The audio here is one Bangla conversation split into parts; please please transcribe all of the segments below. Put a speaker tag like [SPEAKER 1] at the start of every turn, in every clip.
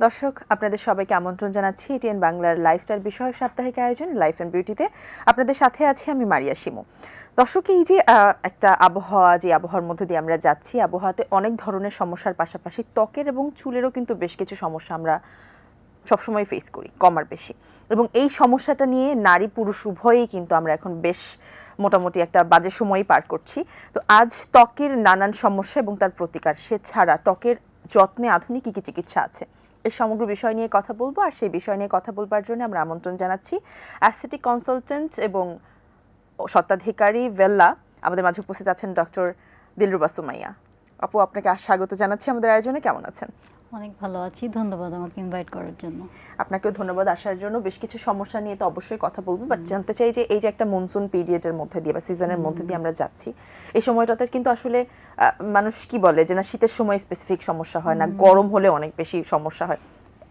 [SPEAKER 1] দর্শক আপনাদের সবাইকে আমন্ত্রণ জানাচ্ছি এটিএন বাংলার লাইফস্টাইল বিষয়ক সাপ্তাহিক আয়োজন লাইফ অ্যান্ড বিউটিতে। আপনাদের সাথে আছি আমি মারিয়া শিমু। দর্শক, এই যে একটা আবহাওয়া, যে আবহাওয়ার মধ্যে দিয়ে আমরা যাচ্ছি, আবহাওয়াতে অনেক ধরনের সমস্যার পাশাপাশি ত্বকের এবং চুলেরও কিন্তু বেশ কিছু সমস্যা আমরা সবসময় ফেস করি, কম আর বেশি। এবং এই সমস্যাটা নিয়ে নারী পুরুষ উভয়েই কিন্তু আমরা এখন বেশ মোটামুটি একটা বাজে সময়ই পার করছি। তো আজ ত্বকের নানান সমস্যা এবং তার প্রতিকার, সে ছাড়া ত্বকের যত্নে আধুনিক কী কী চিকিৎসা আছে, এই সমগ্র বিষয় নিয়ে কথা বলবো। আর সেই বিষয় নিয়ে কথা বলবার জন্য আমরা আমন্ত্রণ জানাচ্ছি অ্যাস্থেটিক কনসালটেন্ট এবং স্বত্বাধিকারী ভেল্লা। আমাদের মাঝে উপস্থিত আছেন ডক্টর দিলরুবা সুমাইয়া। আপু, আপনাকে স্বাগত জানাচ্ছি আমাদের আয়োজনে। কেমন আছেন?
[SPEAKER 2] অনেক ভালো আছি, ধন্যবাদ আমাকে ইনভাইট করার জন্য।
[SPEAKER 1] আপনাকেও ধন্যবাদ আসার জন্য। বেশ কিছু সমস্যা নিয়ে তো অবশ্যই কথা বলবো, বাট জানতে চাই যে এই যে একটা মনসুন পিরিয়ডের মধ্যে দিয়ে বা সিজনের মধ্যে দিয়ে আমরা যাচ্ছি, এই সময়টাতে কিন্তু আসলে মানুষ কি বলে যে না, শীতের সময় স্পেসিফিক সমস্যা হয় না, গরম হলে অনেক বেশি সমস্যা হয়।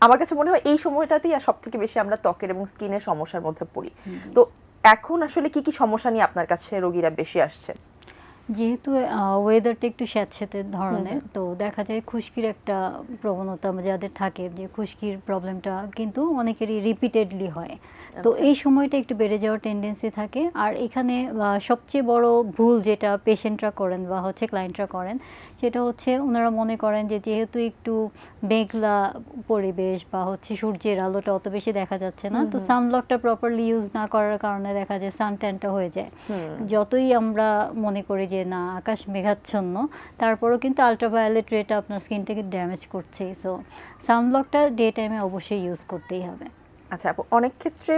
[SPEAKER 1] আমার কাছে মনে হয় এই সময়টাতেই সব থেকে বেশি আমরা ত্বকের এবং স্কিনের সমস্যার মধ্যে পড়ি। তো এখন আসলে কি কি সমস্যা নিয়ে আপনার কাছে রোগীরা বেশি আসছে?
[SPEAKER 2] যেহেতু ওয়েদারটা একটু স্যাঁতস্যাঁতে ধরনের, তো দেখা যায় খুশকির একটা প্রবণতা যাদের থাকে, যে খুশকির প্রবলেমটা কিন্তু অনেকেরই রিপিটেডলি হয়। তো এই সময়টা একটু বেড়ে যাওয়ার টেন্ডেন্সি থাকে। আর এখানে সবচেয়ে বড় ভুল যেটা পেশেন্টরা করেন বা ক্লায়েন্টরা করেন, সেটা হচ্ছে ওনারা মনে করেন যে যেহেতু একটু মেঘলা পরিবেশ বা সূর্যের আলোটা অত বেশি দেখা যাচ্ছে না, তো সানব্লকটা প্রপারলি ইউজ না করার কারণে দেখা যায় সান ট্যানটা হয়ে যায়। যতই আমরা মনে করি যে না আকাশ মেঘাচ্ছন্ন, তারপরও কিন্তু আলট্রাভায়োলেট রেটা আপনার স্কিনটাকে ড্যামেজ করছে। সো সানব্লকটা ডে টাইমে অবশ্যই ইউজ করতেই হবে।
[SPEAKER 1] আচ্ছা আপু, অনেক ক্ষেত্রে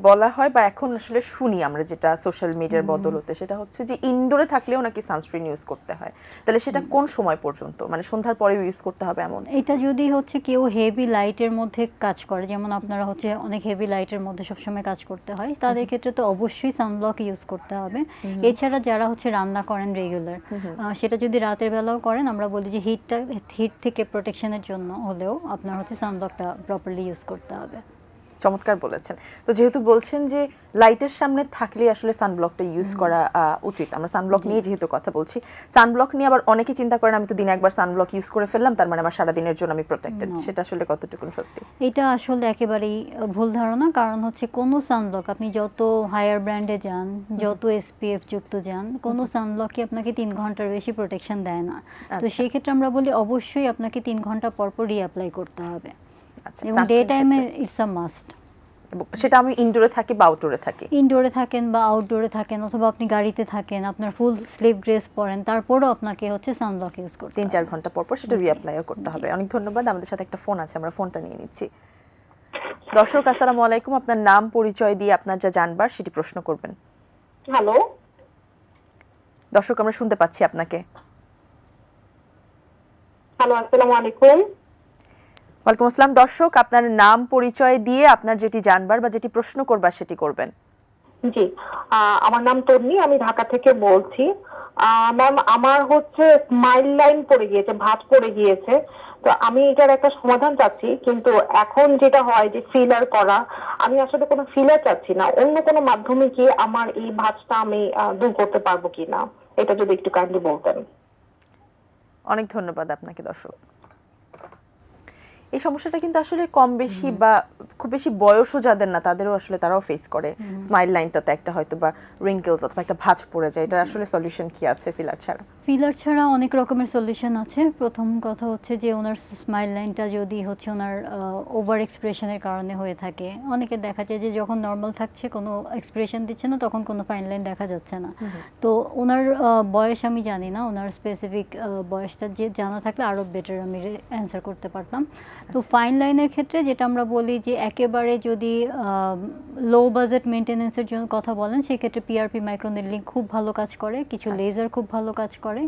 [SPEAKER 1] বলা হয় বা এখন আসলে শুনি আমরা, যেটা সোশ্যাল মিডিয়ার বদলতে, সেটা হচ্ছে যে ইনডোরে থাকলেও নাকি সানস্ক্রিন ইউজ করতে হয়। তাহলে সেটা কোন সময় পর্যন্ত, মানে সন্ধ্যার পরে ইউজ করতে হবে এমন?
[SPEAKER 2] এটা যদি কেউ হেভি লাইটের মধ্যে কাজ করে, যেমন আপনারা অনেক হেভি লাইটের মধ্যে সবসময় কাজ করতে হয়, তাদের ক্ষেত্রে তো অবশ্যই সানব্লক ইউজ করতে হবে। এছাড়া যারা রান্না করেন রেগুলার, সেটা যদি রাতের বেলাও করেন, আমরা বলি যে হিট থেকে প্রোটেকশনের জন্য হলেও আপনার সানব্লকটা প্রপারলি ইউজ করতে হবে।
[SPEAKER 1] চমৎকার বলেছেন। তো যেহেতু বলছেন যে লাইটের সামনে থাকলে আসলে সানব্লকটা ইউজ করা উচিত, আমরা সানব্লক নিয়ে যেহেতু কথা বলছি, সানব্লক নিয়ে আবার অনেকেই চিন্তা করেন আমি তো দিনে একবার সানব্লক ইউজ করে ফেললাম, তার মানে আমার সারা দিনের জন্য আমি প্রোটেক্টেড। সেটা আসলে কতটুকু সত্যি?
[SPEAKER 2] এটা আসলে একেবারেই ভুল ধারণা। কারণ কোনো সানব্লক আপনি যত হায়ার ব্র্যান্ডে যান, যত এসপিএফ যুক্ত যান, কোনো সানব্লকই আপনাকে 3 ঘন্টার বেশি প্রোটেকশন দেয় না। তো সেই ক্ষেত্রে আমরা বলি অবশ্যই আপনাকে 3 ঘন্টা পর পর রিঅ্যাপ্লাই করতে হবে। এবং ডে টাইমে ইটস আ মাস্ট।
[SPEAKER 1] সেটা আমি ইনডোরে থাকি বা আউটডোরে থাকি?
[SPEAKER 2] ইনডোরে থাকেন বা আউটডোরে থাকেন, অথবা আপনি গাড়িতে থাকেন, আপনার ফুল স্লিভ ড্রেস পরেন, তারপরও আপনাকে সানব্লক ইউজ করতে হবে।
[SPEAKER 1] 3-4 ঘন্টা পর পর সেটা রিঅ্যাপ্লাইও করতে হবে। অনেক ধন্যবাদ। আমাদের সাথে একটা ফোন আছে, আমরা ফোনটা নিয়ে নিচ্ছি। দর্শক আসসালামু আলাইকুম, আপনার নাম পরিচয় দিয়ে আপনার যা জানবার সেটি প্রশ্ন করবেন।
[SPEAKER 3] হ্যালো
[SPEAKER 1] দর্শক, আমরা শুনতে পাচ্ছি আপনাকে।
[SPEAKER 3] হ্যালো, আসসালামু আলাইকুম।
[SPEAKER 1] ওয়ালাইকুম আসসালাম। দর্শক, আপনার নাম পরিচয় দিয়ে আপনার যেটি জানবার বা যেটি প্রশ্ন করবার সেটি করবেন।
[SPEAKER 3] জি, আমার নাম তন্নি, আমি ঢাকা থেকে বলছি। ম্যাম, আমার স্মাইল লাইন পড়ে গিয়েছে, ভাঁজ পড়ে গিয়েছে। তো আমি এটার একটা সমাধান চাচ্ছি, কিন্তু এখন যেটা হয় যে ফিলার করা, আমি আসলে কোনো ফিলার চাচ্ছি না, অন্য কোনো মাধ্যমে কি আমার এই ভাঁজটা আমি দূর করতে পারবো কিনা, এটা যদি একটু কাইন্ডলি বলতেন।
[SPEAKER 1] অনেক ধন্যবাদ আপনাকে। দর্শক, এই সমস্যাটা কিন্তু আসলে কম বেশি বা খুব বেশি বয়সও যাদের না, তাদেরও আসলে তারাও ফেস করে। স্মাইল লাইনটাতে একটা হয়তো বা রিঙ্কেলস অথবা একটা ভাঁজ পড়ে যায়। এটা আসলে সলিউশন কি আছে ফিলার ছাড়া?
[SPEAKER 2] ফিলার ছাড়া অনেক রকমের সলিউশন আছে। প্রথম কথা যে ওনার স্মাইল লাইনটা যদি ওনার ওভার এক্সপ্রেশনের কারণে হয়ে থাকে, অনেকে দেখা যায় যে যখন নর্মাল থাকছে, কোনো এক্সপ্রেশন দিচ্ছে না, তখন কোনো ফাইন লাইন দেখা যাচ্ছে না। তো ওনার বয়স আমি জানি না, ওনার স্পেসিফিক বয়সটা যে জানা থাকলে আরও বেটার আমি অ্যান্সার করতে পারতাম। তো ফাইন লাইনের ক্ষেত্রে যেটা আমরা বলি যে একেবারে যদি লো বাজেট মেনটেন্যান্সের জন্য কথা বলেন, সেক্ষেত্রে পিআরপি মাইক্রোনেডলিং খুব ভালো কাজ করে, কিছু লেজার খুব ভালো কাজ করে।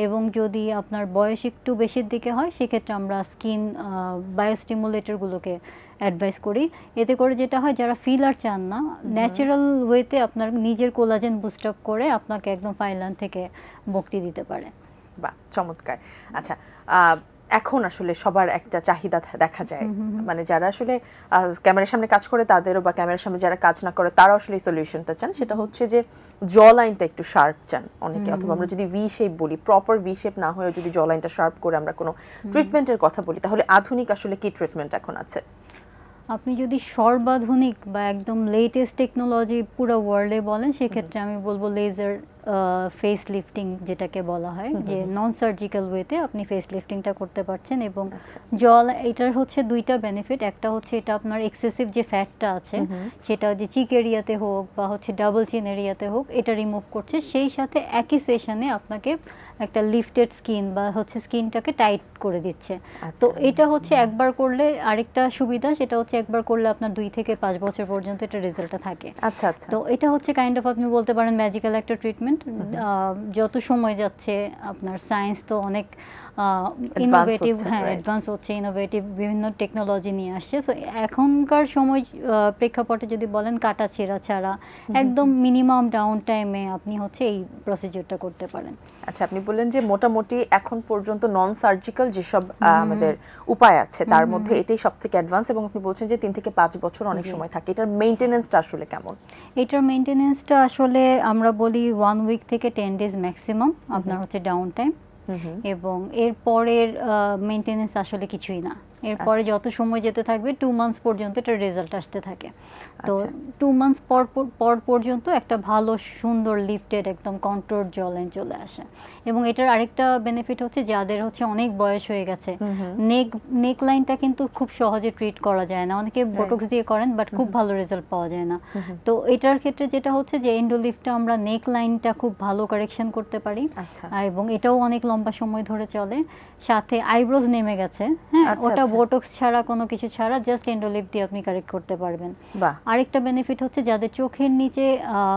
[SPEAKER 2] এবং যদি আপনার বয়স একটু বেশির দিকে হয়, সেক্ষেত্রে আমরা স্কিন বায়োস্টিমুলেটরগুলোকে অ্যাডভাইস করি। এতে করে যেটা হয়, যারা ফিলার চান না, ন্যাচারাল ওয়েতে আপনার নিজের কোলাজেন বুস্ট আপ করে আপনাকে একদম ফাইন লাইন থেকে মুক্তি দিতে পারে।
[SPEAKER 1] বাহ, চমৎকার। আচ্ছা, এখন আসলে সবার একটা চাহিদা দেখা যায়, মানে যারা আসলে ক্যামেরার সামনে কাজ করে তাদেরও, বা ক্যামেরার সামনে যারা কাজ না করে তারাও আসলে এই সলিউশনটা চান, সেটা হচ্ছে যে জ লাইনটা একটু শার্প চান অনেকে, অথবা আমরা যদি ভি শেপ বলি, প্রপার ভি শেপ না হয়েও যদি জ লাইনটা শার্প করে আমরা কোনো ট্রিটমেন্টের কথা বলি, তাহলে আধুনিক আসলে কি ট্রিটমেন্ট এখন আছে?
[SPEAKER 2] আপনি যদি সর্বাধুনিক বা একদম লেটেস্ট টেকনোলজি পুরো ওয়ার্ল্ডে বলেন, সেক্ষেত্রে আমি বলবো লেজার ফেস লিফটিং, যেটাকে বলা হয় যে নন সার্জিক্যাল ওয়েতে আপনি ফেস লিফটিংটা করতে পারছেন। এবং এটার হচ্ছে দুইটা বেনিফিট। একটা হচ্ছে এটা আপনার এক্সেসিভ যে ফ্যাটটা আছে সেটা যে চিক এরিয়াতে হোক বা হচ্ছে ডাবল চিন এরিয়াতে হোক, এটা রিমুভ করছে। সেই সাথে একই সেশনে আপনাকে একটা লিফটেড স্কিন বা হচ্ছে স্কিনটাকে টাইট করে দিচ্ছে। তো এটা হচ্ছে একবার করলে আরেকটা সুবিধা, সেটা হচ্ছে একবার করলে আপনার 2 থেকে 5 বছর পর্যন্ত এটা রেজাল্টটা থাকে।
[SPEAKER 1] আচ্ছা আচ্ছা।
[SPEAKER 2] তো এটা হচ্ছে কাইন্ড অফ আপনি বলতে পারেন ম্যাজিক্যাল একটা ট্রিটমেন্ট। যত সময় যাচ্ছে আপনার সায়েন্স তো অনেক ইনোভেটিভ, অ্যাডভান্স হচ্ছে, ইনোভেটিভ বিভিন্ন টেকনোলজি নিয়ে আসছে। তো এখনকার সময় প্রেক্ষাপটে যদি বলেন কাটা ছেঁড়া ছাড়া একদম মিনিমাম ডাউন টাইমে আপনি হচ্ছে এই প্রসিডিউরটা করতে পারেন।
[SPEAKER 1] আচ্ছা, আপনি বললেন যে মোটামুটি এখন পর্যন্ত নন সার্জিক্যাল যেসব আমাদের উপায় আছে তার মধ্যে এটাই সবথেকে অ্যাডভান্স, এবং আপনি বলছেন যে 3 থেকে 5 বছর অনেক সময় থাকে। এটার মেইনটেনেন্সটা আসলে কেমন?
[SPEAKER 2] এটার মেইনটেনেন্সটা আসলে আমরা বলি 1 উইক থেকে 10 ডেজ ম্যাক্সিমাম আপনার হচ্ছে ডাউন টাইম, এবং এর পরের মেইনটেনেন্স আসলে কিছুই না। এরপরে যত সময় যেতে থাকবে 2 মান্থস পর্যন্ত এটার রেজাল্ট আসতে থাকে। তো 2 মান্থস পর পর্যন্ত একটা ভালো সুন্দর লিফটেড একদম কন্ট্রোল জলাইন চলে আসে। এবং এটার আরেকটা বেনিফিট হচ্ছে যাদের হচ্ছে অনেক বয়স হয়ে গেছে, নেক লাইনটা কিন্তু খুব সহজে ট্রিট করা যায় না। অনেকে বোটক্স দিয়ে করেন বাট খুব ভালো রেজাল্ট পাওয়া যায় না। তো এটার ক্ষেত্রে যেটা হচ্ছে যে এন্ডোলিফটটা আমরা নেক লাইনটা খুব ভালো কারেকশন করতে পারি, এবং এটাও অনেক লম্বা সময় ধরে চলে। সাথে আইব্রোজ নেমে গেছে, হ্যাঁ, ওটা বোটক্স ছাড়া কোনো কিছু ছাড়া জাস্ট এন্ডোলিফট দিয়ে আপনি কারেক্ট করতে পারবেন। আরেকটা বেনিফিট হচ্ছে যাদের চোখের নিচে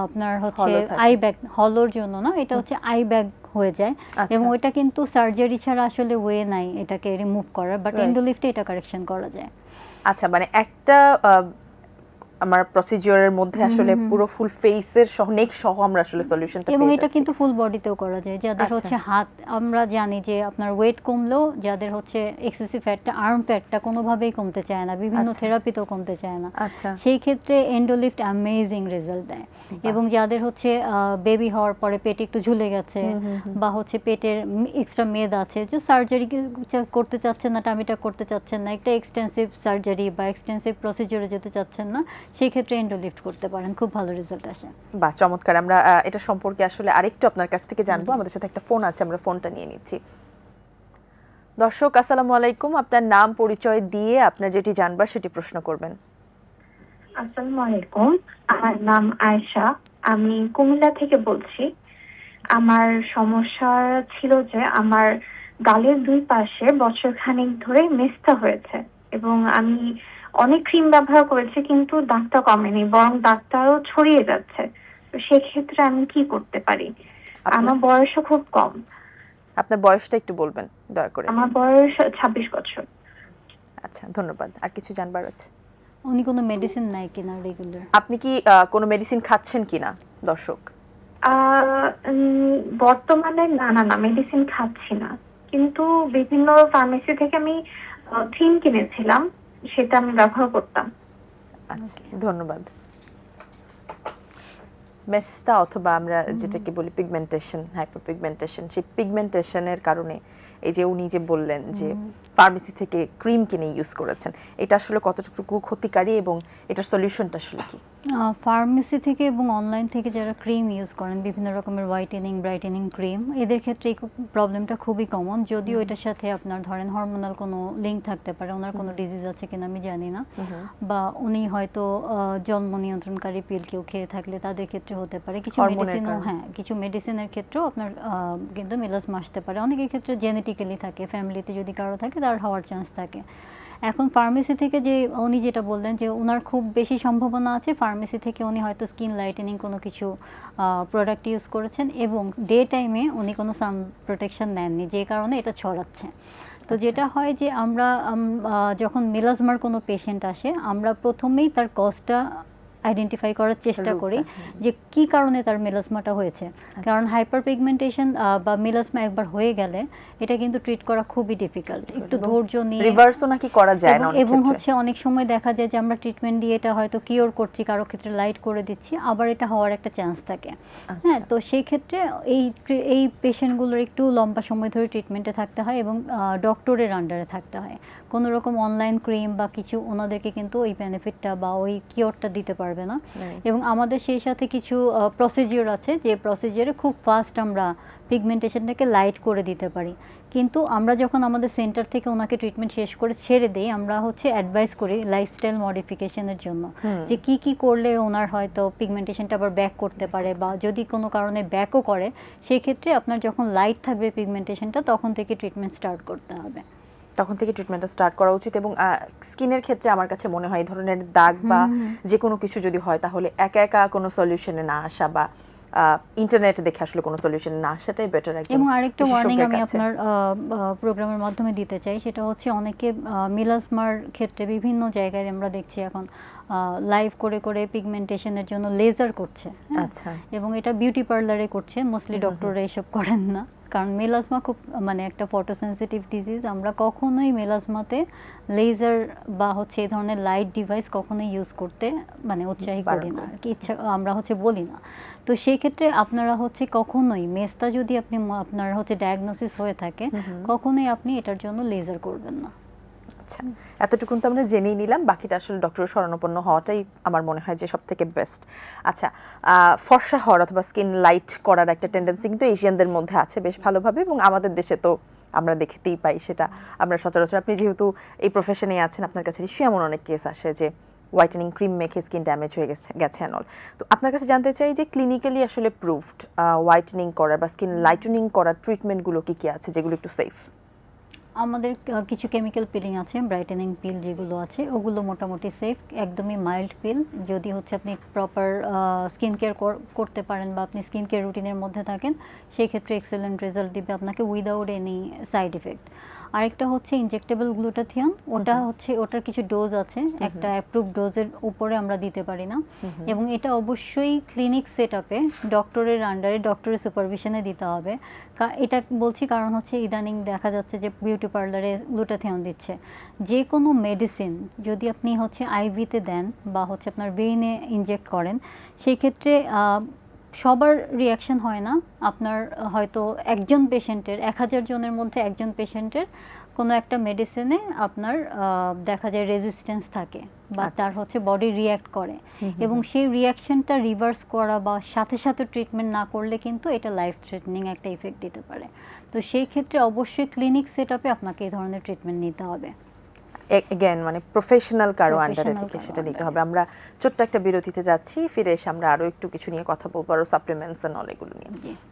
[SPEAKER 2] আপনার হচ্ছে আই ব্যাগ, হলোর জন্য না, এটা হচ্ছে আই ব্যাগ হয়ে যায়, এবং ওইটা কিন্তু সার্জারি ছাড়া আসলে ওয়ে নাই এটাকে রিমুভ করার, বাট এন্ডোলিফটে এটা কারেকশন করা যায়।
[SPEAKER 1] আচ্ছা, মানে একটা আমার প্রসিডিউরের মধ্যে আসলে পুরো ফুল ফেসের সহ নেক সহ আমরা আসলে সলিউশনটা পেয়ে যাচ্ছি।
[SPEAKER 2] এবং এটা কিন্তু ফুল বডিতেও করা যায়। যাদের হচ্ছে হাত, আমরা জানি যে আপনার ওয়েট কমলেও যাদের হচ্ছে এক্সেসিভ ফ্যাটটা, আর্ম ফ্যাটটা কোনোভাবেই কমতে চায় না, বিভিন্ন থেরাপিতেও কমতে চায় না, সেই ক্ষেত্রে এন্ডোলিফট অ্যামেজিং রেজাল্ট দেয়। এবং যাদের হচ্ছে বেবি হওয়ার পরে পেট একটু ঝুলে গেছে বা হচ্ছে পেটের এক্সট্রা মেদ আছে, যে সার্জারি করতে চাচ্ছেন না, টামিটা করতে চাচ্ছেন না, একটা এক্সটেন্সিভ সার্জারি বা এক্সটেন্সিভ প্রসিডিউরে যেতে চাচ্ছেন না, সেই ক্ষেত্রে এন্ডোলিফট করতে পারেন, খুব ভালো রেজাল্ট আসে।
[SPEAKER 1] বাহ, চমৎকার। আমরা এটা সম্পর্কে আসলে আরেকটু আপনার কাছ থেকে জানবো। আমাদের সাথে একটা ফোন আছে, আমরা ফোনটা নিয়ে নিচ্ছি। দর্শক, আসসালামু আলাইকুম, আপনার নাম পরিচয় দিয়ে আপনার যেটি জানবার সেটি প্রশ্ন করবেন।
[SPEAKER 4] আসসালামু আলাইকুম, আমার নাম আয়েশা, আমি কুমিল্লা থেকে বলছি। আমার সমস্যা ছিল যে আমার গালের 2 পাশে বছরখানেক ধরে মেস্তা হয়েছে, এবং আমি অনেক ক্রিম ব্যবহার করেছি কিন্তু দাগটা কমেনি, বরং দাগটা আরো ছড়িয়ে যাচ্ছে। তো সেক্ষেত্রে আমি কি করতে পারি? আমার বয়সও খুব কম।
[SPEAKER 1] আপনার বয়সটা একটু বলবেন দয়া করে।
[SPEAKER 4] আমার বয়স 26 বছর।
[SPEAKER 1] আচ্ছা, ধন্যবাদ। আর কিছু জানবার আছে?
[SPEAKER 2] উনি কোনো মেডিসিন নাই কিনা রেগুলার?
[SPEAKER 1] আপনি কি কোনো মেডিসিন খাচ্ছেন কিনা দর্শক?
[SPEAKER 4] বর্তমানে না মেডিসিন খাচ্ছি না, কিন্তু বিভিন্ন ফার্মেসি থেকে আমি ক্রিম কিনেছিলাম, সেটা আমি ব্যবহার করতাম।
[SPEAKER 1] আচ্ছা, ধন্যবাদ। মেস্তা অথবা আমরা যেটাকে বলি পিগমেন্টেশন, হাইপারপিগমেন্টেশন, সেই পিগমেন্টেশনের কারণে এই যে উনি যে বললেন যে ফার্মেসি থেকে ক্রিম কিনে ইউজ করেছেন, এটা আসলে কতটুকু ক্ষতিকারী এবং এটার সলিউশনটা আসলে কি?
[SPEAKER 2] ফার্মেসি থেকে এবং অনলাইন থেকে যারা ক্রিম ইউজ করেন, বিভিন্ন রকমের হোয়াইটেনিং, ব্রাইটেনিং ক্রিম, এদের ক্ষেত্রে এই প্রবলেমটা খুবই কমন। যদিও এটার সাথে আপনার ধরেন হরমোনাল কোনো লিঙ্ক থাকতে পারে, ওনার কোনো ডিজিজ আছে কিনা আমি জানি না, বা উনি হয়তো জন্ম নিয়ন্ত্রণকারী পিল কেউ খেয়ে থাকলে তাদের ক্ষেত্রে হতে পারে। কিছু মেডিসিনও, হ্যাঁ, কিছু মেডিসিনের ক্ষেত্রেও আপনার কিন্তু মেলাজমা আসতে পারে। অনেকের ক্ষেত্রে জেনেটিক্যালি থাকে, ফ্যামিলিতে যদি কারো থাকে তার হওয়ার চান্স থাকে। এখন ফার্মেসি থেকে যে উনি যেটা বললেন যে ওনার খুব বেশি সম্ভাবনা আছে, ফার্মেসি থেকে উনি হয়তো স্কিন লাইটেনিং কোনো কিছু প্রোডাক্ট ইউজ করেছেন, এবং ডে টাইমে উনি কোনো সান প্রোটেকশন নেননি, যে কারণে এটা ছড়াচ্ছে। তো যেটা হয় যে আমরা যখন মেলাজমার কোনো পেশেন্ট আসে, আমরা প্রথমেই তার কজটা আইডেন্টিফাই করার চেষ্টা
[SPEAKER 1] রোগটা,
[SPEAKER 2] করি যে কি কারণে তার মেলাসমাটা হয়েছে। কারণ হাইপার পিগমেন্টেশন বা মেলাসমা একবার হয়ে গেলে এটা কিন্তু ট্রিট করা খুবই ডিফিকাল্ট, একটু ধৈর্য নিয়ে
[SPEAKER 1] রিভার্সও নাকি করা যায় না অনেক
[SPEAKER 2] এবং
[SPEAKER 1] ক্ষেত্রে।
[SPEAKER 2] হচ্ছে অনেক সময় দেখা যায় যে আমরা ট্রিটমেন্ট দিয়ে এটা হয়তো কিওর করছি, কারো ক্ষেত্রে লাইট করে দিচ্ছি, আবার এটা হওয়ার একটা চান্স থাকে। হ্যাঁ, তো সেই ক্ষেত্রে এই পেশেন্টগুলোর একটু লম্বা সময় ধরে ট্রিটমেন্টে থাকতে হয় এবং ডক্টরের আন্ডারে থাকতে হয়। কোনো রকম অনলাইন ক্রিম বা কিছু ওনাদেরকে কিন্তু ওই বেনিফিটটা বা ওই কিওরটা দিতে পারবে না। এবং আমাদের সেই সাথে কিছু প্রসিজিওর আছে যে প্রসিজিওরে খুব ফাস্ট আমরা পিগমেন্টেশনটাকে লাইট করে দিতে পারি। কিন্তু আমরা যখন আমাদের সেন্টার থেকে ওনাকে ট্রিটমেন্ট শেষ করে ছেড়ে দেই, আমরা হচ্ছে অ্যাডভাইস করি লাইফস্টাইল মডিফিকেশনের জন্য যে কি কি করলে ওনার হয়তো পিগমেন্টেশনটা আবার ব্যাক করতে পারে, বা যদি কোনো কারণে ব্যাকও করে সেই ক্ষেত্রে আপনার যখন লাইট থাকবে পিগমেন্টেশনটা তখন থেকে ট্রিটমেন্ট স্টার্ট করতে হবে।
[SPEAKER 1] তখন থেকে ট্রিটমেন্টটা স্টার্ট করা উচিত। এবং স্কিনের ক্ষেত্রে আমার কাছে মনে হয় এই ধরনের দাগ বা যে কোনো কিছু যদি হয় তাহলে একা একা কোনো সলিউশনে না আসা বা ইন্টারনেট দেখে আসলে কোনো সলিউশনে না আসাটাই বেটার।
[SPEAKER 2] এবং আরেকটা ওয়ার্নিং আমি আপনার প্রোগ্রামের মাধ্যমে দিতে চাই, সেটা হচ্ছে অনেকে মেলাসমার ক্ষেত্রে বিভিন্ন জায়গায় আমরা দেখছি এখন লাইভ করে করে পিগমেন্টেশনের জন্য লেজার করছে।
[SPEAKER 1] আচ্ছা,
[SPEAKER 2] এবং এটা বিউটি পার্লারে করছে, মোস্টলি ডক্টররা এসব করেন না, কারণ মেলাসমা খুব মানে একটা ফটোসেনসিটিভ ডিজিজ। আমরা কখনোই মেলাসমাতে লেজার বা হচ্ছে এই ধরনের লাইট ডিভাইস কখনোই ইউজ করতে মানে উৎসাহী করি না আর কি, ইচ্ছা আমরা হচ্ছে বলি না। তো সেই ক্ষেত্রে আপনারা হচ্ছে কখনোই মেস্তা যদি আপনি আপনার হচ্ছে ডায়াগনোসিস হয়ে থাকে কখনোই আপনি এটার জন্য লেজার করবেন না।
[SPEAKER 1] আচ্ছা, এতটুকুন তো আমরা জেনেই নিলাম, বাকিটা আসলে ডক্টরের শরণাপন্ন হওয়াটাই আমার মনে হয় যে সব থেকে বেস্ট। আচ্ছা, ফর্সা হওয়ার অথবা স্কিন লাইট করার একটা টেন্ডেন্সি কিন্তু এশিয়ানদের মধ্যে আছে বেশ ভালোভাবে, এবং আমাদের দেশে তো আমরা দেখতেই পাই সেটা। আমরা সচরাচর, আপনি যেহেতু এই প্রফেশনে আছেন, আপনার কাছে নিশ্চয়ই এমন অনেক কেস আসে যে হোয়াইটেনিং ক্রিম মেখে স্কিন ড্যামেজ হয়ে গেছে অল। তো আপনার কাছে জানতে চাই যে ক্লিনিক্যালি আসলে প্রুভড হোয়াইটেনিং করার বা স্কিন লাইটেনিং করার ট্রিটমেন্টগুলো কি কি আছে যেগুলো একটু সেফ?
[SPEAKER 2] আমাদের কিছু কেমিক্যাল পিলিং আছে, ব্রাইটেনিং পিল যেগুলো আছে ওগুলো মোটামুটি সেফ, একদমই মাইল্ড পিল। যদি হচ্ছে আপনি প্রপার স্কিন কেয়ার করতে পারেন বা আপনি স্কিন কেয়ার রুটিনের মধ্যে থাকেন, সেই ক্ষেত্রে এক্সেলেন্ট রেজাল্ট দিবে আপনাকে উইদাউট এনি সাইড ইফেক্ট। আরেকটা হচ্ছে ইনজেক্টেবল গ্লুটাথিয়ন, ওটা হচ্ছে ওটার কিছু ডোজ আছে, একটা অ্যাপ্রুভ ডোজের উপরে আমরা দিতে পারি না, এবং এটা অবশ্যই ক্লিনিক সেট আপে ডক্টরের আন্ডারে ডক্টরের সুপারভিশনে দিতে হবে। এটা বলছি কারণ হচ্ছে ইদানিং দেখা যাচ্ছে যে বিউটি পার্লারে গ্লুটাথিয়ন দিচ্ছে। যে কোনো মেডিসিন যদি আপনি হচ্ছে আইভিতে দেন বা হচ্ছে আপনার ব্রেইনে ইনজেক্ট করেন, সেই ক্ষেত্রে সবার রিয়াকশন হয় না। আপনার হয়তো একজন পেশেন্টের 1000 জনের মধ্যে একজন পেশেন্টের কোনো একটা মেডিসিনে আপনার দেখা যায় রেজিস্ট্যান্স থাকে বা তার হচ্ছে বডি রিয়্যাক্ট করে, এবং সেই রিয়াকশনটা রিভার্স করা বা সাথে সাথে ট্রিটমেন্ট না করলে কিন্তু এটা লাইফ থ্রেটনিং একটা ইফেক্ট দিতে পারে। তো সেই ক্ষেত্রে অবশ্যই ক্লিনিক সেট আপে আপনাকে এই ধরনের ট্রিটমেন্ট নিতে হবে।
[SPEAKER 1] এগেন মানে প্রফেশনাল কারো আন্ডারে থেকে সেটা নিতে হবে। আমরা ছোট্ট একটা বিরতিতে যাচ্ছি, ফিরে এসে আমরা আরো একটু কিছু নিয়ে কথা বলবো, আরো সাপ্লিমেন্টস এন্ড অল এগুলো নিয়ে।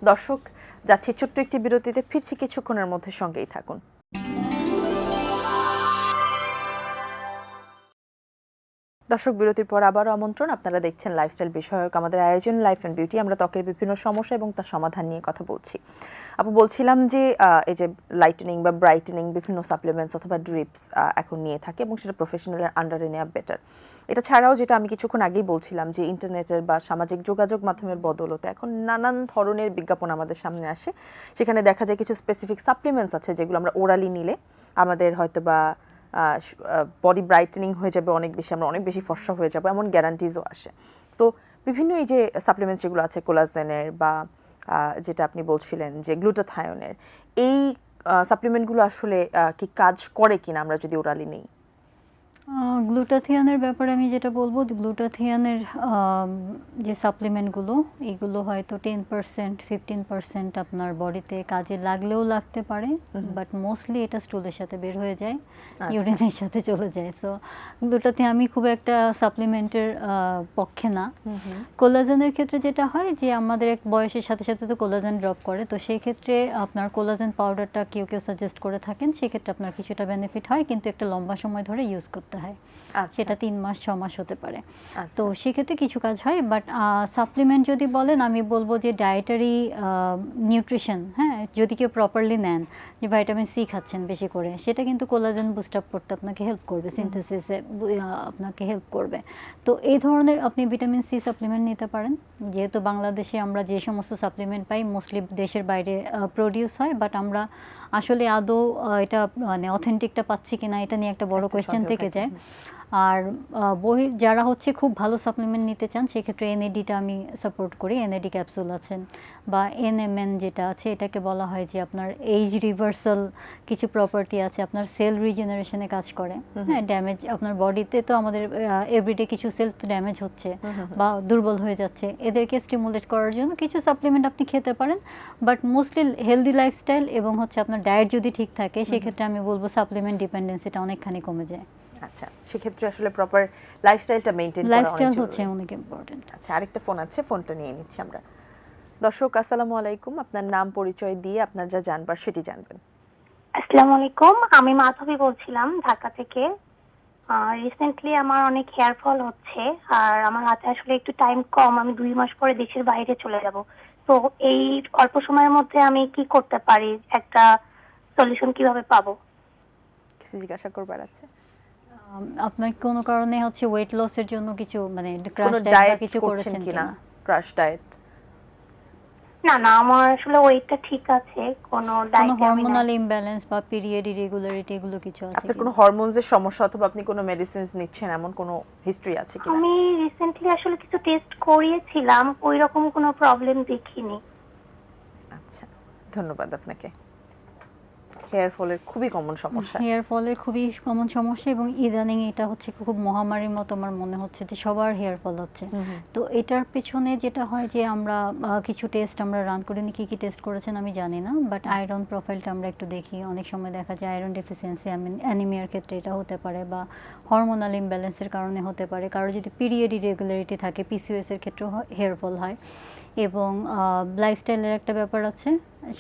[SPEAKER 1] দর্শক, যাচ্ছি ছোট্ট একটি বিরতিতে, ফিরছি কিছুক্ষণের মধ্যে, সঙ্গেই থাকুন। দর্শক, বিরতির পর আবারও আমন্ত্রণ, আপনারা দেখছেন লাইফস্টাইল বিষয়ক আমাদের আয়োজন লাইফ অ্যান্ড বিউটি। আমরা ত্বকের বিভিন্ন সমস্যা এবং তার সমাধান নিয়ে কথা বলছি। আপু, বলছিলাম যে এই যে লাইটেনিং বা ব্রাইটেনিং বিভিন্ন সাপ্লিমেন্টস অথবা ড্রিপস এখন নিয়ে থাকে এবং সেটা প্রফেশনালের আন্ডারে নেওয়া বেটার। এটা ছাড়াও যেটা আমি কিছুক্ষণ আগেই বলছিলাম যে ইন্টারনেটের বা সামাজিক যোগাযোগ মাধ্যমের বদৌলতে এখন নানান ধরনের বিজ্ঞাপন আমাদের সামনে আসে। সেখানে দেখা যায় কিছু স্পেসিফিক সাপ্লিমেন্টস আছে যেগুলো আমরা ওরালি নিলে আমাদের হয়তো বা বডি ব্রাইটেনিং হয়ে যাবে অনেক বেশি, আমরা অনেক বেশি ফর্সা হয়ে যাবো, এমন গ্যারান্টিজও আসে। সো বিভিন্ন এই যে সাপ্লিমেন্টস যেগুলো আছে কোলাজেনের বা যেটা আপনি বলছিলেন যে গ্লুটাথায়নের, এই সাপ্লিমেন্টগুলো আসলে কি কাজ করে কিনা আমরা যদি ওরালি নেই?
[SPEAKER 2] গ্লুটাথিয়নের ব্যাপারে আমি যেটা বলবো, গ্লুটাথিয়নের যে সাপ্লিমেন্টগুলো এগুলো হয়তো 10% 15% আপনার বডিতে কাজে লাগলেও লাগতে পারে, বাট মোস্টলি এটা স্টুলের সাথে বের হয়ে যায়, ইউরিনের সাথে চলে যায়। সো গ্লুটাথিয়ন আমি খুব একটা সাপ্লিমেন্টের পক্ষে না। কোলাজেনের ক্ষেত্রে যেটা হয় যে আমাদের এক বয়সের সাথে সাথে তো কোলাজেন ড্রপ করে, তো সেই ক্ষেত্রে আপনার কোলাজেন পাউডারটা কেউ কেউ সাজেস্ট করে থাকেন, সেক্ষেত্রে আপনার কিছুটা বেনিফিট হয়, কিন্তু একটা লম্বা সময় ধরে ইউজ করতে হয়।
[SPEAKER 1] আচ্ছা।
[SPEAKER 2] সেটা 3 মাস 6 মাস হতে পারে।
[SPEAKER 1] আচ্ছা।
[SPEAKER 2] তো সেক্ষেত্রে কিছু কাজ হয়, বাট সাপ্লিমেন্ট যদি বলেন আমি বলবো যে ডায়েটারি নিউট্রিশন, হ্যাঁ, যদি কেউ প্রপারলি নেন, যে ভিটামিন সি খাচ্ছেন বেশি করে, সেটা কিন্তু কোলাজেন বুস্ট আপ করতে আপনাকে হেল্প করবে, সিনথেসিসে আপনাকে হেল্প করবে। তো এই ধরনের আপনি ভিটামিন সি সাপ্লিমেন্ট নিতে পারেন। যেহেতু বাংলাদেশে আমরা যে সমস্ত সাপ্লিমেন্ট পাই মোস্টলি দেশের বাইরে প্রডিউস হয়, বাট আমরা আসলে আদৌ এটা মানে অথেন্টিকটা পাচ্ছি কিনা এটা নিয়ে একটা বড়
[SPEAKER 1] একটা
[SPEAKER 2] কোয়েশ্চেন
[SPEAKER 1] সন্দেহ
[SPEAKER 2] থেকে
[SPEAKER 1] থাকে।
[SPEAKER 2] যায়। আর যারা হচ্ছে খুব ভালো সাপ্লিমেন্ট নিতে চান সেক্ষেত্রে এনএডিটা আমি সাপোর্ট করি। এনএডি ক্যাপসুল আছেন বা এনএমএন যেটা আছে, এটাকে বলা হয় যে আপনার এইজ রিভার্সাল কিছু প্রপার্টি আছে, আপনার সেল রিজেনারেশনে কাজ করে। হ্যাঁ, ড্যামেজ আপনার বডিতে তো আমাদের এভরিডে কিছু সেল ড্যামেজ হচ্ছে বা দুর্বল হয়ে যাচ্ছে, এদেরকে স্টিমুলেট করার জন্য কিছু সাপ্লিমেন্ট আপনি খেতে পারেন। বাট মোস্টলি হেলদি লাইফস্টাইল এবং হচ্ছে আপনার ডায়েট যদি ঠিক থাকে সেক্ষেত্রে আমি বলবো সাপ্লিমেন্ট ডিপেন্ডেন্সিটা অনেকখানি কমে যায়।
[SPEAKER 1] আচ্ছা, সেক্ষেত্রে আসলে প্রপার লাইফস্টাইলটা মেইনটেইন করা অনেক
[SPEAKER 2] লাইফস্টাইল
[SPEAKER 1] জরুরি।
[SPEAKER 2] হচ্ছে অনেক ইম্পর্টেন্ট।
[SPEAKER 1] আচ্ছা, আরেকটা ফোন আছে, ফোনটা নিয়ে নিচ্ছি আমরা। দর্শক আসসালামু আলাইকুম, আপনার নাম পরিচয় দিয়ে আপনার যা জানবার সেটি জানবেন।
[SPEAKER 5] আসসালামু আলাইকুম, আমি মাধবী বলছিলাম ঢাকা থেকে। রিসেন্টলি আমার অনেক হেয়ার ফল হচ্ছে, আর আমার হাতে আসলে একটু টাইম কম, আমি 2 মাস পরে দেশের বাইরে চলে যাব। তো এই অল্প সময়ের মধ্যে আমি কি করতে পারি, একটা সলিউশন কিভাবে পাবো?
[SPEAKER 1] কিছু জিজ্ঞাসা করবার আছে?
[SPEAKER 2] আপনার কোনো কারণে হচ্ছে ওয়েট লসের জন্য কিছু মানে ক্রাশ
[SPEAKER 1] কোনো
[SPEAKER 2] ডায়েট বা
[SPEAKER 1] ডায়েট
[SPEAKER 2] কিছু
[SPEAKER 1] করছেন
[SPEAKER 2] করেছেন
[SPEAKER 1] কিনা?
[SPEAKER 2] কিনা?
[SPEAKER 1] Crash diet?
[SPEAKER 5] না না, আমার আসলে ওয়েটটা ঠিক আছে, কোনো
[SPEAKER 2] কোনো
[SPEAKER 5] ডায়েট আমি না।
[SPEAKER 2] হরমোনাল ইমব্যালেন্স বা পিরিয়ড ইরেগুলারিটি এগুলো কিছু আছে
[SPEAKER 1] আপনার
[SPEAKER 2] কিনা?
[SPEAKER 1] কোনো হরমোনসের সমস্যা অথবা আপনি কোনো মেডিসিনস নিচ্ছেন এমন কোনো হিস্টরি আছে কিনা?
[SPEAKER 5] আমি রিসেন্টলি আসলে কিছু টেস্ট করিয়েছিলাম, ওই রকম কোনো প্রবলেম দেখিনি।
[SPEAKER 1] আচ্ছা, ধন্যবাদ আপনাকে। হেয়ার ফলের খুবই কমন সমস্যা।
[SPEAKER 2] হেয়ার ফলের খুবই কমন সমস্যা এবং ইদানিং এটা হচ্ছে খুব মহামারীর মতো আমার মনে হচ্ছে যে সবার হেয়ার ফল হচ্ছে। তো এটার পেছনে যেটা হয় যে আমরা কিছু টেস্ট আমরা রান করিনি, কি কি টেস্ট করেছেন আমি জানি না, বাট আয়রন প্রোফাইলটা আমরা একটু দেখি। অনেক সময় দেখা যায় আয়রন ডেফিসিয়েন্সি অ্যানিমিয়ার ক্ষেত্রে এটা হতে পারে, বা হরমোনাল ইমব্যালেন্সের কারণে হতে পারে। কারো যদি পিরিয়ড ইরেগুলারিটি থাকে, পিসিওএস এর ক্ষেত্রেও হেয়ার ফল হয়। এবং লাইফস্টাইলের একটা ব্যাপার আছে,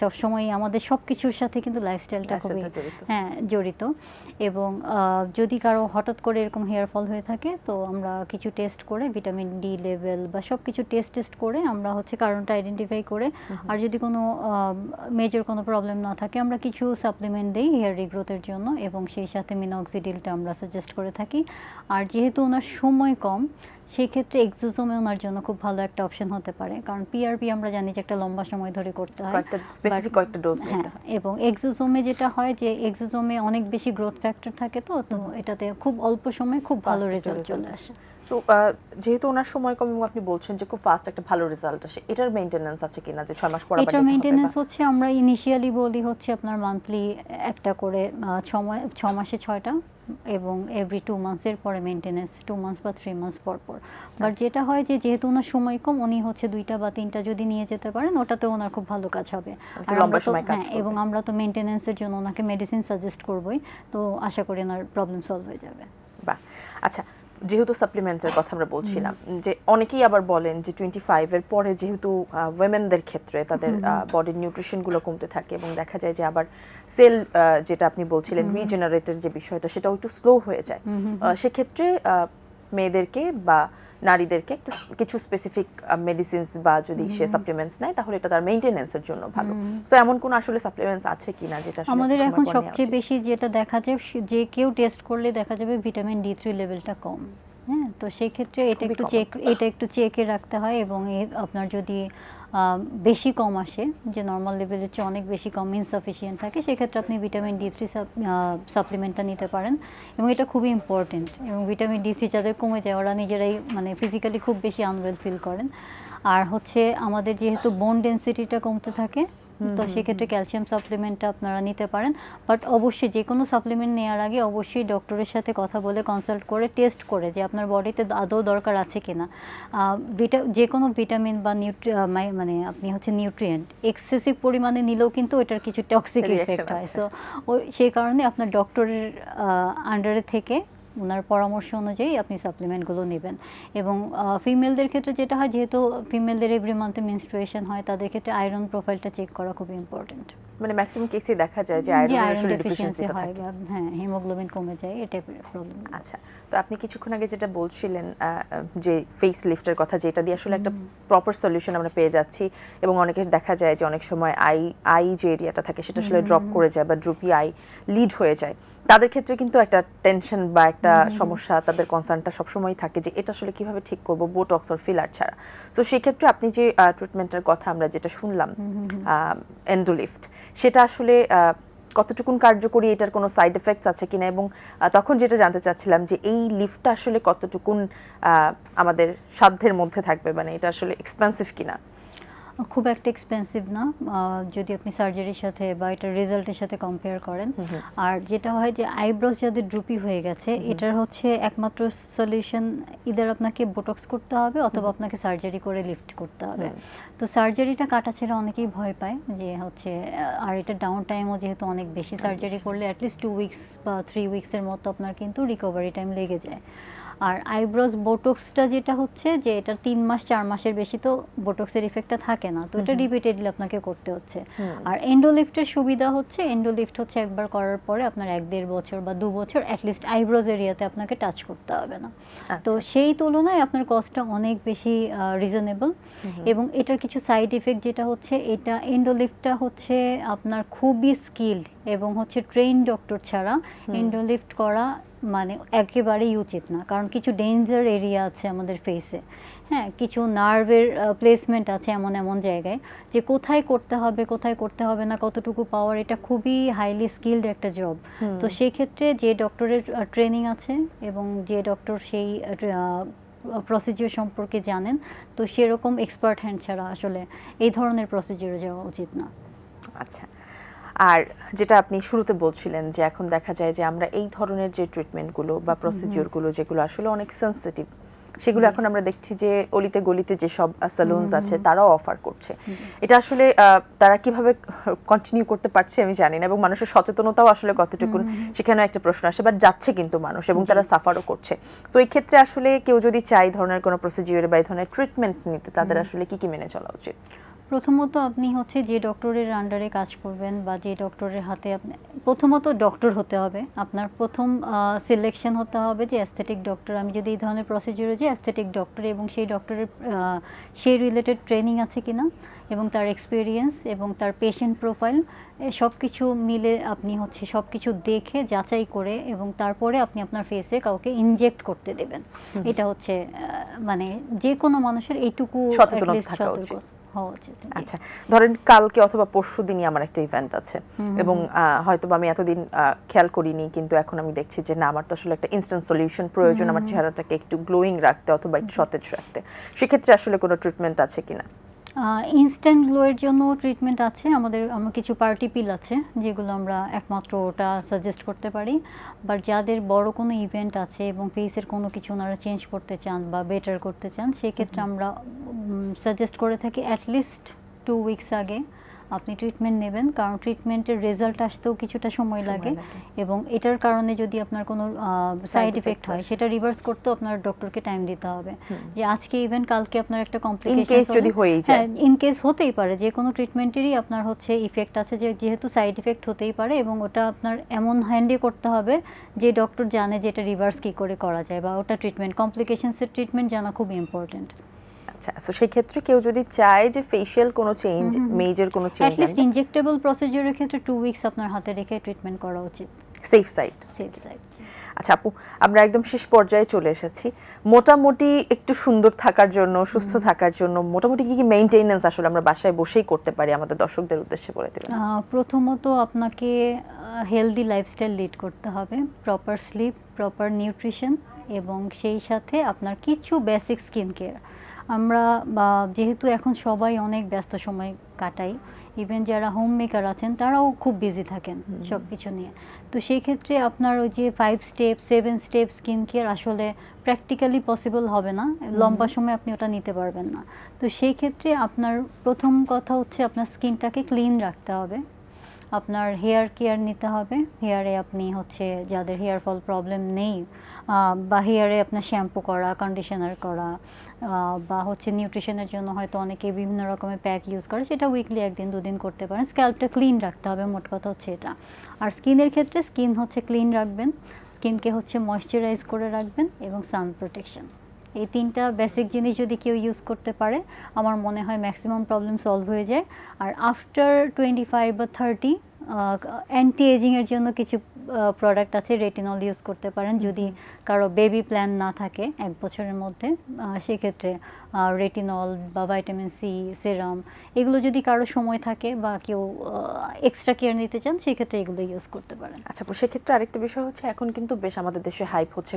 [SPEAKER 2] সবসময় আমাদের সব কিছুর সাথে কিন্তু লাইফস্টাইলটা খুবই হ্যাঁ জড়িত। এবং যদি কারো হঠাৎ করে এরকম হেয়ার ফল হয়ে থাকে তো আমরা কিছু টেস্ট করে ভিটামিন ডি লেভেল বা সব কিছু টেস্ট করে আমরা হচ্ছে কারণটা আইডেন্টিফাই করে, আর যদি কোনো মেজর কোনো প্রবলেম না থাকে আমরা কিছু সাপ্লিমেন্ট দিই হেয়ার রিগ্রোথের জন্য, এবং সেই সাথে মিনক্সিডিলটা আমরা সাজেস্ট করে থাকি। আর যেহেতু ওনার সময় কম সেই ক্ষেত্রে এক্সোজোমে ওনার জন্য খুব ভালো একটা অপশন হতে পারে, কারণ পিআরপি আমরা জানি যে একটা লম্বা সময় ধরে করতে হয়,
[SPEAKER 1] কয়েকটা স্পেসিফিক কয়েকটা ডোজ নিতে
[SPEAKER 2] হ্যাঁ।
[SPEAKER 1] হয়।
[SPEAKER 2] এবং এক্সোজোমে যেটা হয় যে এক্সোজোমে অনেক বেশি গ্রোথ ফ্যাক্টর থাকে, তো এটাতে খুব অল্প সময়ে খুব ভালো
[SPEAKER 1] Fast একটা
[SPEAKER 2] রেজাল্ট
[SPEAKER 1] result
[SPEAKER 2] চলে
[SPEAKER 1] আসে।
[SPEAKER 2] আসে।
[SPEAKER 1] তো যেহেতু ওনার সময় কম এবং আপনি বলছেন যে খুব ফাস্ট একটা ভালো রেজাল্ট আসে, এটার মেইনটেনেন্স আছে কিনা যে 6 মাস পর আবার
[SPEAKER 2] এটার
[SPEAKER 1] নিতে হবে?
[SPEAKER 2] মেইনটেনেন্স হচ্ছে আমরা ইনিশিয়ালি বলি হচ্ছে আপনার মান্থলি একটা করে 6 মাসে 6টা, এবং এভরি 2 মান্থসের পরে মেইনটেনেন্স 2 মান্থস বা 3 মান্থস পর পর। বাট যেটা হয় যে যেহেতু ওনার সময় কম, উনি হচ্ছে 2টা বা 3টা যদি নিয়ে যেতে পারেন ওটাতে ওনার খুব ভালো কাজ হবে। আর
[SPEAKER 1] লম্বা
[SPEAKER 2] আমরা তো
[SPEAKER 1] সময় কাজ
[SPEAKER 2] হ্যাঁ,
[SPEAKER 1] করবে।
[SPEAKER 2] এবং আমরা তো মেইনটেনেন্সের জন্য ওনাকে মেডিসিন সাজেস্ট করবই, তো আশা করি ওনার প্রবলেম সলভ হয়ে যাবে।
[SPEAKER 1] বাহ, আচ্ছা, যেহেতু সাপ্লিমেন্টসের কথা আমরা বলছিলাম, যে অনেকেই আবার বলেন যে 25 এর পরে যেহেতু ওয়েমেনদের ক্ষেত্রে তাদের বডির নিউট্রিশনগুলো কমতে থাকে এবং দেখা যায় যে আবার সেল যেটা আপনি বলছিলেন রিজেনারেটের যে বিষয়টা সেটাও একটু স্লো হয়ে যায়, সেক্ষেত্রে মেয়েদেরকে বা নারীদেরকে একটা কিছু স্পেসিফিক মেডিসিনস বা যদি সে সাপ্লিমেন্টস নেয় তাহলে এটা তার মেইনটেনেন্সের জন্য ভালো। সো এমন কোন আসলে সাপ্লিমেন্টস আছে কিনা যেটা আসলে
[SPEAKER 2] আমাদের
[SPEAKER 1] সময়
[SPEAKER 2] এখন
[SPEAKER 1] পর নেওয়া
[SPEAKER 2] সবচেয়ে
[SPEAKER 1] উচিত?
[SPEAKER 2] বেশি যেটা দেখা যায় যে কেউ টেস্ট করলে দেখা যাবে ভিটামিন ডি3 লেভেলটা কম। হ্যাঁ, তো সেই ক্ষেত্রে এটা একটু চেকে রাখতে হয়, এবং আপনার যদি বেশি কম আসে, যে নর্মাল লেভেলের চেয়ে অনেক বেশি কম ইনসাফিসিয়েন্ট থাকে, সেক্ষেত্রে আপনি ভিটামিন ডি3 সাপ্লিমেন্টটা নিতে পারেন, এবং এটা খুবই ইম্পর্টেন্ট। এবং ভিটামিন ডি3 যাদের কমে যায় ওরা নিজেরাই মানে ফিজিক্যালি খুব বেশি আনওয়েল ফিল করেন। আর হচ্ছে আমাদের যেহেতু বোন ডেন্সিটিটা কমতে থাকে, তো সেক্ষেত্রে ক্যালসিয়াম সাপ্লিমেন্টটা আপনারা নিতে পারেন। বাট অবশ্যই যে কোনো সাপ্লিমেন্ট নেওয়ার আগে অবশ্যই ডক্টরের সাথে কথা বলে কনসাল্ট করে টেস্ট করে যে আপনার বডিতে আদৌ দরকার আছে কিনা। যে কোনো ভিটামিন বা মানে আপনি হচ্ছে নিউট্রিয়েন্ট এক্সেসিভ পরিমাণে নিলেও কিন্তু এটার কিছু টক্সিক ইফেক্ট হয়। সো সেই কারণে আপনার ডক্টরের আন্ডারে থেকে ওনার পরামর্শ অনুযায়ী আপনি সাপ্লিমেন্টগুলো নেবেন। এবং ফিমেলদের ক্ষেত্রে যেটা হয়, যেহেতু ফিমেলদের এভরি মান্থে মেনস্ট্রুয়েশন হয়, তাদের ক্ষেত্রে আয়রন প্রোফাইলটা চেক করা খুব ইম্পর্টেন্ট।
[SPEAKER 1] মানে ম্যাক্সিমাম কেসে দেখা যায় যে
[SPEAKER 2] যে
[SPEAKER 1] আয়রনের
[SPEAKER 2] আয়রন
[SPEAKER 1] আসলে
[SPEAKER 2] ডেফিসিয়েন্সি
[SPEAKER 1] ডেফিসিয়েন্সিটা
[SPEAKER 2] হয়
[SPEAKER 1] থাকে।
[SPEAKER 2] বা হ্যাঁ হিমোগ্লোবিন কমে যায় এটা প্রবলেম।
[SPEAKER 1] আচ্ছা, তো আপনি কিছুক্ষণ আগে যেটা বলছিলেন যে ফেস লিফটের কথা, যেটা দিয়ে আসলে একটা প্রপার সলিউশন আমরা পেয়ে যাচ্ছি, এবং অনেকে দেখা যায় যে অনেক সময় আই যে এরিয়াটা থাকে সেটা আসলে ড্রপ করে যায় বা ড্রুপি আই লিড হয়ে যায়, তাদের ক্ষেত্রে কিন্তু একটা টেনশন বা একটা সমস্যা, তাদের কনসার্নটা সবসময় থাকে যে এটা আসলে কিভাবে ঠিক করব বোটক্স অর ফিলার ছাড়া। সো সেক্ষেত্রে আপনি যে ট্রিটমেন্টের কথা আমরা যেটা শুনলাম এন্ডোলিফট, সেটা আসলে কতটুকুন কার্যকরী, এটার কোনো সাইড এফেক্টস আছে কিনা, এবং তখন যেটা জানতে চাচ্ছিলাম যে এই লিফটটা আসলে কতটুকুন আমাদের সাধ্যের মধ্যে থাকবে, মানে এটা আসলে এক্সপেন্সিভ কিনা?
[SPEAKER 2] খুব একটা এক্সপেন্সিভ না যদি আপনি সার্জারির সাথে বা এটার রেজাল্টের সাথে কম্পেয়ার করেন। আর যেটা হয় যে আইব্রোজ যাদের ড্রুপি হয়ে গেছে, এটার হচ্ছে একমাত্র সলিউশন ইদার আপনাকে বোটক্স করতে হবে অথবা আপনাকে সার্জারি করে লিফট করতে হবে। তো সার্জারিটা কাটাছেড়া অনেকেই ভয় পায় যে হচ্ছে, আর এটা ডাউন টাইমও যেহেতু অনেক বেশি, সার্জারি করলে অ্যাটলিস্ট 2 উইকস বা 3 উইকসের মতো আপনার কিন্তু রিকভারি টাইম লেগে যায়। আর আইব্রোজ বোটক্সটা যেটা হচ্ছে যে এটা 3 মাস 4 মাসের বেশি তো বোটক্সের ইফেক্টটা থাকে না, তো এটা রিপিটেডলি আপনাকে করতে হচ্ছে। আর এন্ডোলিফটের সুবিধা হচ্ছে, এন্ডোলিফট হচ্ছে একবার করার পরে আপনার 1-1.5 বছর বা 2 বছর অ্যাটলিস্ট আইব্রোজ এরিয়াতে আপনাকে টাচ করতে হবে না। তো সেই তুলনায় আপনার কস্টটা অনেক বেশি রিজনেবল। এবং এটার কিছু সাইড ইফেক্ট যেটা হচ্ছে, এটা এন্ডোলিফটটা হচ্ছে আপনার খুবই স্কিলড এবং হচ্ছে ট্রেন ডক্টর ছাড়া এন্ডোলিফট করা মানে একেবারেই উচিত না, কারণ কিছু ডেঞ্জার এরিয়া আছে আমাদের ফেসে। হ্যাঁ, কিছু নার্ভের প্লেসমেন্ট আছে এমন এমন জায়গায় যে কোথায় করতে হবে কোথায় করতে হবে না, কতটুকু পাওয়ার, এটা খুবই হাইলি স্কিলড একটা জব। তো সেই ক্ষেত্রে যে ডক্টরের ট্রেনিং আছে এবং যে ডক্টর সেই প্রসিডিওর সম্পর্কে জানেন, তো সেরকম এক্সপার্ট হ্যান্ড ছাড়া আসলে এই ধরনের প্রসিডিওরে যাওয়া উচিত না।
[SPEAKER 1] আচ্ছা, আর যেটা আপনি শুরুতে বলছিলেন যে এখন দেখা যায় যে আমরা এই ধরনের যে ট্রিটমেন্টগুলো বা প্রসিডিওরগুলো যেগুলো আসলে অনেক সেনসিটিভ, সেগুলো এখন আমরা দেখছি যে অলিতে গলিতে যেসব সালুনস আছে তারাও অফার করছে। এটা আসলে তারা কিভাবে কন্টিনিউ করতে পারছে আমি জানি না, এবং মানুষের সচেতনতাও আসলে কতটুকুন সেখানে একটা প্রশ্ন আসে, বাট যাচ্ছে কিন্তু মানুষ এবং তারা সাফারও করছে। সো এই ক্ষেত্রে আসলে কেউ যদি চায় ধরনের কোনো প্রসিডিওর বা এই ধরনের ট্রিটমেন্ট নিতে, তাদের আসলে কি কি মেনে চলা উচিত?
[SPEAKER 2] প্রথমত আপনি হচ্ছে যে ডক্টরের আন্ডারে কাজ করবেন বা যে ডক্টরের হাতে, আপনি প্রথমত ডক্টর হতে হবে, আপনার প্রথম সিলেকশন হতে হবে যে অ্যাস্থেটিক ডক্টর। আমি যদি এই ধরনের প্রসিডিওরে যে অ্যাস্থেটিক ডক্টর এবং সেই ডক্টরের সেই রিলেটেড ট্রেনিং আছে কিনা এবং তার এক্সপিরিয়েন্স এবং তার পেশেন্ট প্রোফাইল সব কিছু মিলে আপনি হচ্ছে সব কিছু দেখে যাচাই করে এবং তারপরে আপনি আপনার ফেসে কাউকে ইনজেক্ট করতে দেবেন। এটা হচ্ছে মানে যে কোনো মানুষের এইটুকু
[SPEAKER 1] সচেতনতা থাকা উচিত।
[SPEAKER 2] আচ্ছা,
[SPEAKER 1] ধরেন কালকে অথবা পরশু দিনই আমার একটা ইভেন্ট আছে এবং হয়তো আমি এতদিন খেয়াল করিনি, কিন্তু এখন আমি দেখছি যে না, আমার তো আসলে একটা ইনস্ট্যান্ট সলিউশন প্রয়োজন আমার চেহারাটাকে একটু গ্লোয়িং রাখতে অথবা একটু সতেজ রাখতে। সেক্ষেত্রে আসলে কোনো ট্রিটমেন্ট আছে কিনা?
[SPEAKER 2] ইনস্ট্যান্ট গ্লোয়ের জন্য ট্রিটমেন্ট আছে, আমার কিছু পার্টি পিল আছে যেগুলো আমরা একমাত্র ওটা সাজেস্ট করতে পারি। বাট যাদের বড় কোনো ইভেন্ট আছে এবং ফেসের কোনো কিছু ওনারা চেঞ্জ করতে চান বা বেটার করতে চান, সেক্ষেত্রে আমরা সাজেস্ট করে থাকি অ্যাটলিস্ট 2 উইকস আগে আপনি ট্রিটমেন্ট নেবেন, কারণ ট্রিটমেন্টের রেজাল্ট আসতেও কিছুটা সময় লাগে এবং এটার কারণে যদি আপনার কোনো সাইড ইফেক্ট হয় সেটা রিভার্স করতেও আপনার ডক্টরকে টাইম দিতে হবে। যে আজকে ইভেন্ট কালকে আপনার একটা কমপ্লিকেশন যদি হয়েই যায়, ইন কেস হতেই পারে, যে কোনো ট্রিটমেন্টেরই আপনার হচ্ছে ইফেক্ট আছে, যে যেহেতু সাইড ইফেক্ট হতেই পারে এবং ওটা আপনার এমন হ্যান্ডে করতে হবে যে ডক্টর জানে যে এটা রিভার্স কী করে করা যায় বা ওটা ট্রিটমেন্ট কমপ্লিকেশনসের ট্রিটমেন্ট জানা খুব ইম্পর্টেন্ট।
[SPEAKER 1] আচ্ছা, সো সেই ক্ষেত্রে কেউ যদি চায় যে ফেশিয়াল কোনো চেঞ্জ, মেজর কোনো চেঞ্জ,
[SPEAKER 2] অ্যাটলিস্ট ইনজেক্টেবল প্রসিডিওরের ক্ষেত্রে 2 উইকস আপনার হাতে রেখে ট্রিটমেন্ট করা উচিত।
[SPEAKER 1] Safe side. আচ্ছা আপু, আমরা একদম শেষ পর্যায়ে চলে এসেছি। মোটামুটি একটু সুন্দর থাকার জন্য, সুস্থ থাকার জন্য মোটামুটি কি কি মেইনটেনেন্স আসলে আমরা বাসায় বসেই করতে পারি, আমাদের দর্শকদের উদ্দেশ্যে বলে দেবেন?
[SPEAKER 2] প্রথমত আপনাকে হেলদি লাইফস্টাইল লিড করতে হবে, প্রপার স্লিপ, প্রপার নিউট্রিশন এবং সেই সাথে আপনার কিছু বেসিক স্কিন কেয়ার। আমরা যেহেতু এখন সবাই অনেক ব্যস্ত সময় কাটাই, ইভেন যারা হোম মেকার আছেন তারাও খুব বিজি থাকেন সব কিছু নিয়ে, তো সেই ক্ষেত্রে আপনার ওই যে 5 স্টেপ 7 স্টেপ স্কিন কেয়ার আসলে প্র্যাকটিক্যালি পসিবল হবে না, লম্বা সময় আপনি ওটা নিতে পারবেন না। তো সেই ক্ষেত্রে আপনার প্রথম কথা হচ্ছে আপনার স্কিনটাকে ক্লিন রাখতে হবে। আপনার হেয়ার কেয়ার নিতে হবে। হেয়ারে আপনি হচ্ছে যাদের হেয়ার ফল প্রবলেম নেই বা হেয়ারে আপনার শ্যাম্পু করা, কন্ডিশনার করা বা হচ্ছে নিউট্রিশনের জন্য হয়তো অনেকে বিভিন্ন রকমের প্যাক ইউজ করে, সেটা উইকলি 1-2 দিন করতে পারেন। স্ক্যাল্পটা ক্লিন রাখতে হবে, মোট কথা হচ্ছে এটা। আর স্কিনের ক্ষেত্রে স্কিন হচ্ছে ক্লিন রাখবেন, স্কিনকে হচ্ছে ময়শ্চারাইজ করে রাখবেন এবং সান প্রোটেকশন। এই 3টা বেসিক জিনিস যদি কেউ ইউজ করতে পারে, আমার মনে হয় ম্যাক্সিমাম প্রবলেম সলভ হয়ে যায়। আর আফটার 25 বা 30 অ্যান্টি এজিংয়ের জন্য কিছু প্রোডাক্ট আছে, রেটিনল ইউজ করতে পারেন যদি কারো বেবি প্ল্যান না থাকে 1 বছরের মধ্যে। সেক্ষেত্রে রেটিনল বা ভাইটামিন সি সেরাম, এগুলো যদি কারো সময় থাকে বা কেউ এক্সট্রা কেয়ার নিতে চান, সেক্ষেত্রে এগুলো ইউজ করতে পারেন।
[SPEAKER 1] আচ্ছা, সেক্ষেত্রে আরেকটা বিষয় হচ্ছে এখন কিন্তু বেশ আমাদের দেশে হাইপ হচ্ছে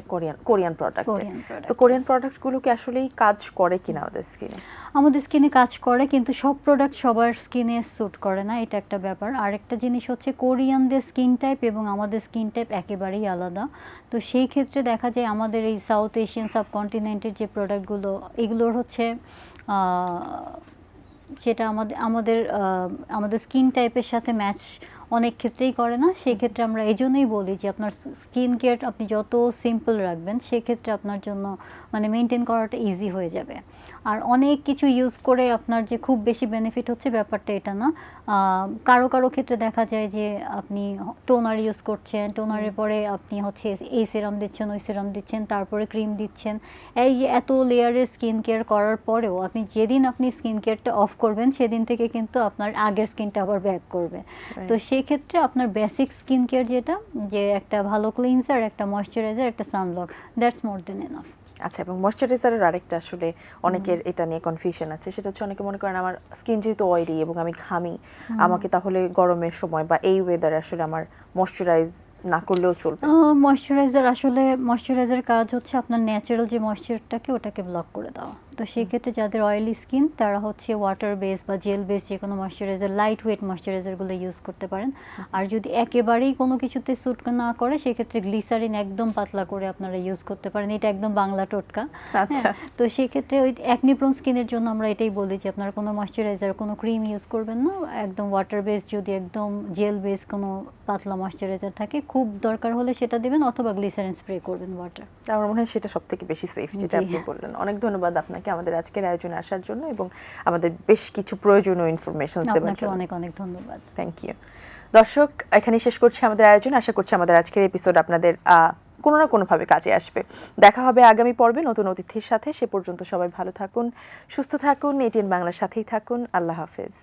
[SPEAKER 1] Korean product.
[SPEAKER 2] product,
[SPEAKER 1] so Korean প্রোডাক্টগুলো কি আসলেই কাজ করে কিনা আমাদের স্কিনে?
[SPEAKER 2] আমাদের স্কিনে কাজ করে, কিন্তু সব প্রোডাক্ট সবার স্কিনে স্যুট করে না, এটা একটা ব্যাপার। আরেকটা জিনিস হচ্ছে কোরিয়ানদের স্কিন টাইপ এবং আমাদের স্কিন টাইপ একেবারেই আলাদা। তো সেই ক্ষেত্রে দেখা যায় আমাদের এই সাউথ এশিয়ান সাবকন্টিনেন্টের যে প্রোডাক্টগুলো, এগুলোর হচ্ছে যেটা আমাদের স্কিন টাইপের সাথে ম্যাচ অনেক ক্ষেত্রেই করে না। সেই ক্ষেত্রে আমরা এই জন্যই বলি যে আপনার স্কিন কেয়ার আপনি যত সিম্পল রাখবেন, সেক্ষেত্রে আপনার জন্য মানে মেনটেন করাটা ইজি হয়ে যাবে। আর অনেক কিছু ইউজ করে আপনার যে খুব বেশি বেনিফিট হচ্ছে, ব্যাপারটা এটা না। কারো কারো ক্ষেত্রে দেখা যায় যে আপনি টোনার ইউজ করছেন, টোনারের পরে আপনি হচ্ছে এই সিরাম দিচ্ছেন, ওই সিরাম দিচ্ছেন, তারপরে ক্রিম দিচ্ছেন। এই যে এত লেয়ারের স্কিন কেয়ার করার পরেও আপনি যেদিন আপনি স্কিন কেয়ারটা অফ করবেন, সেদিন থেকে কিন্তু আপনার আগের স্কিনটা আবার ব্যাক করবে। তো সেই ক্ষেত্রে আপনার বেসিক স্কিন কেয়ার যেটা, যে একটা ভালো ক্লিনজার, একটা ময়শ্চারাইজার, একটা sunblock, that's more than enough.
[SPEAKER 1] আচ্ছা, এবং ময়শ্চারাইজারের আরেকটা আসলে অনেকের এটা নিয়ে কনফিউশন আছে, সেটা হচ্ছে অনেকে মনে করেন আমার স্কিন যেহেতু অয়েলি এবং আমি ঘামি, আমাকে তাহলে গরমের সময় বা এই ওয়েদারে আসলে আমার ময়শ্চারাইজ না করলেও চলবে?
[SPEAKER 2] ময়শ্চারাইজার কাজ হচ্ছে আপনার ন্যাচারাল যে ময়শ্চারটাকে, ওটাকে ব্লক করে দেওয়া। তো সেই ক্ষেত্রে যাদের অয়েলি স্কিন, তারা হচ্ছে ওয়াটার বেস বা জেল বেস যে কোনো ময়শ্চারাইজার, লাইট ওয়েট ময়শ্চারাইজারগুলো ইউজ করতে পারেন। আর যদি একেবারেই কোনো কিছুতে স্যুট না করে, সেক্ষেত্রে গ্লিসারিন একদম পাতলা করে আপনারা ইউজ করতে পারেন। এটা একদম বাংলা টোটকা।
[SPEAKER 1] আচ্ছা।
[SPEAKER 2] তো সেই ক্ষেত্রে ওই অ্যাকনি প্রোন স্কিনের জন্য আমরা এটাই বলি যে আপনারা কোনো ময়শ্চারাইজার, কোনো ক্রিম ইউজ করবেন না। একদম ওয়াটার বেস, যদি একদম জেল বেস কোনো পাতলা ময়শ্চারাইজার থাকে, খুব দরকার হলে সেটা দিবেন, অথবা গ্লিসারিন স্প্রে করবেন ওয়াটার।
[SPEAKER 1] আমার মনে হয় সেটা সবথেকে বেশি সেফ, যেটা
[SPEAKER 2] জি,
[SPEAKER 1] আপনি
[SPEAKER 2] হ্যাঁ।
[SPEAKER 1] বললেন। অনেক ধন্যবাদ আপনাকে আমাদের আজকের আয়োজনে আসার জন্য এবং আমাদের বেশ কিছু প্রয়োজনীয় ইনফরমেশন দেওয়ার
[SPEAKER 2] আপনাকে
[SPEAKER 1] জন্য।
[SPEAKER 2] অনেক অনেক ধন্যবাদ।
[SPEAKER 1] Thank you. দর্শক, এখানে শেষ করছি আমাদের আয়োজন। আশা করছি আমাদের আজকের এপিসোড আপনাদের কোনো না কোনোভাবে কাজে আসবে। দেখা হবে আগামী পর্বে নতুন অতিথির সাথে। সে পর্যন্ত সবাই ভালো থাকুন, সুস্থ থাকুন, এটিএন বাংলার সাথেই থাকুন। আল্লাহ হাফেজ।